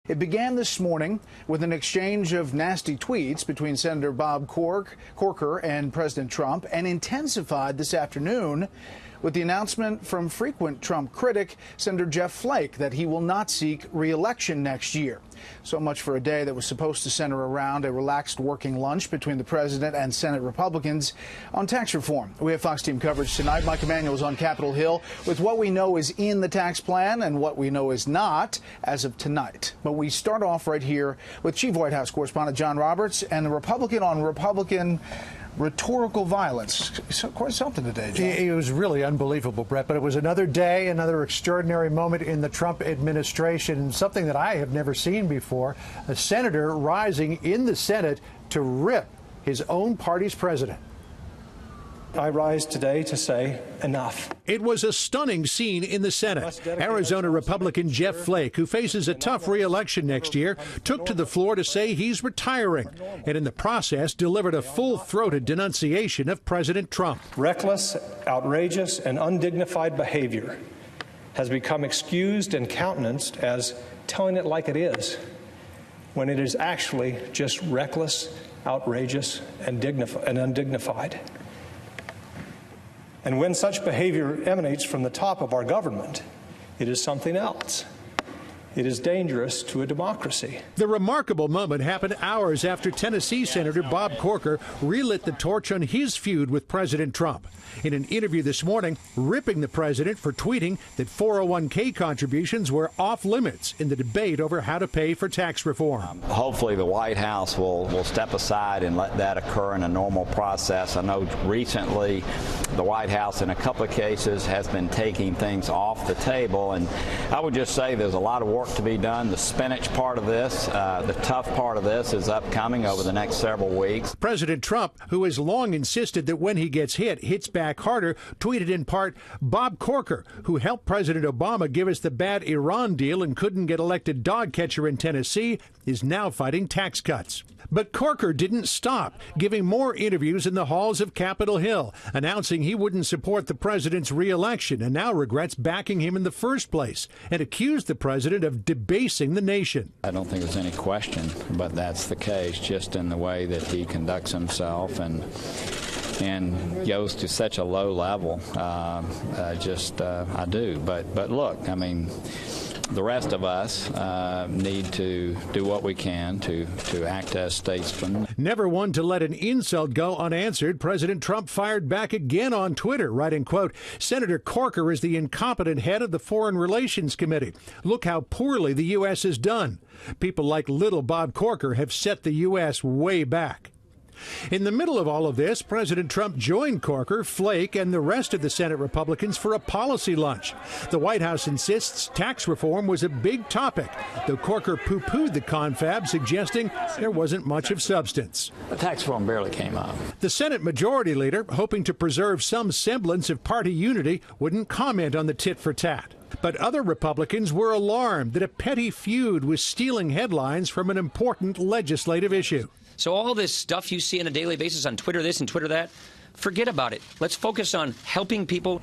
It began this morning with an exchange of nasty tweets between Senator Bob Corker and President Trump, and intensified this afternoon with the announcement from frequent Trump critic Senator Jeff Flake that he will not seek re-election next year. So much for a day that was supposed to center around a relaxed working lunch between the president and Senate Republicans on tax reform. We have Fox team coverage tonight. Mike Emanuel is on Capitol Hill with what we know is in the tax plan and what we know is not as of tonight. But we start off right here with Chief White House correspondent John Roberts and the Republican on Republican rhetorical violence. Quite something today, John. It was really unbelievable, Brett, but it was another day, another extraordinary moment in the Trump administration, something that I have never seen before. A senator rising in the Senate to rip his own party's president. I rise today to say enough. It was a stunning scene in the Senate. Arizona Republican Jeff Flake, who faces a tough re-election next year, took to the floor to say he's retiring, and in the process delivered a full-throated denunciation of President Trump. Reckless, outrageous, and undignified behavior has become excused and countenanced as telling it like it is, when it is actually just reckless, outrageous, and undignified. And when such behavior emanates from the top of our government, it is something else. It is dangerous to a democracy. The remarkable moment happened hours after Tennessee Senator Bob Corker relit the torch on his feud with President Trump. In an interview this morning, ripping the president for tweeting that 401k contributions were off limits in the debate over how to pay for tax reform. Hopefully the White House will step aside and let that occur in a normal process. I know recently the White House in a couple of cases has been taking things off the table, and I would just say there's a lot of work to be done. The spinach part of this, the tough part of this is upcoming over the next several weeks. President Trump, who has long insisted that when he gets hits back harder, tweeted in part, Bob Corker, who helped President Obama give us the bad Iran deal and couldn't get elected dog catcher in Tennessee, is now fighting tax cuts. But Corker didn't stop, giving more interviews in the halls of Capitol Hill, announcing he wouldn't support the president's re-election and now regrets backing him in the first place, and accused the president of debasing the nation. I don't think there's any question, but that's the case, just in the way that he conducts himself and goes to such a low level. I do. But look, I mean, the rest of us need to do what we can to act as statesmen. Never one to let an insult go unanswered, President Trump fired back again on Twitter, writing, quote, Senator Corker is the incompetent head of the Foreign Relations Committee. Look how poorly the U.S. has done. People like little Bob Corker have set the U.S. way back. In the middle of all of this, President Trump joined Corker, Flake, and the rest of the Senate Republicans for a policy lunch. The White House insists tax reform was a big topic, though Corker poo-pooed the confab, suggesting there wasn't much of substance. The tax reform barely came up. The Senate Majority Leader, hoping to preserve some semblance of party unity, wouldn't comment on the tit-for-tat. But other Republicans were alarmed that a petty feud was stealing headlines from an important legislative issue. So all this stuff you see on a daily basis on Twitter this and Twitter that, forget about it. Let's focus on helping people.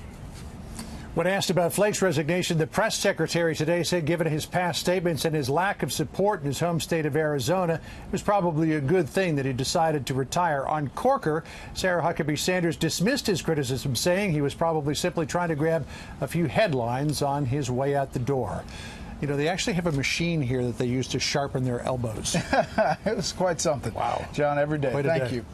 When asked about Flake's resignation, the press secretary today said given his past statements and his lack of support in his home state of Arizona, it was probably a good thing that he decided to retire. On Corker, Sarah Huckabee Sanders dismissed his criticism, saying he was probably simply trying to grab a few headlines on his way out the door. You know, they actually have a machine here that they use to sharpen their elbows. It was quite something. Wow. John, every day. Thank you.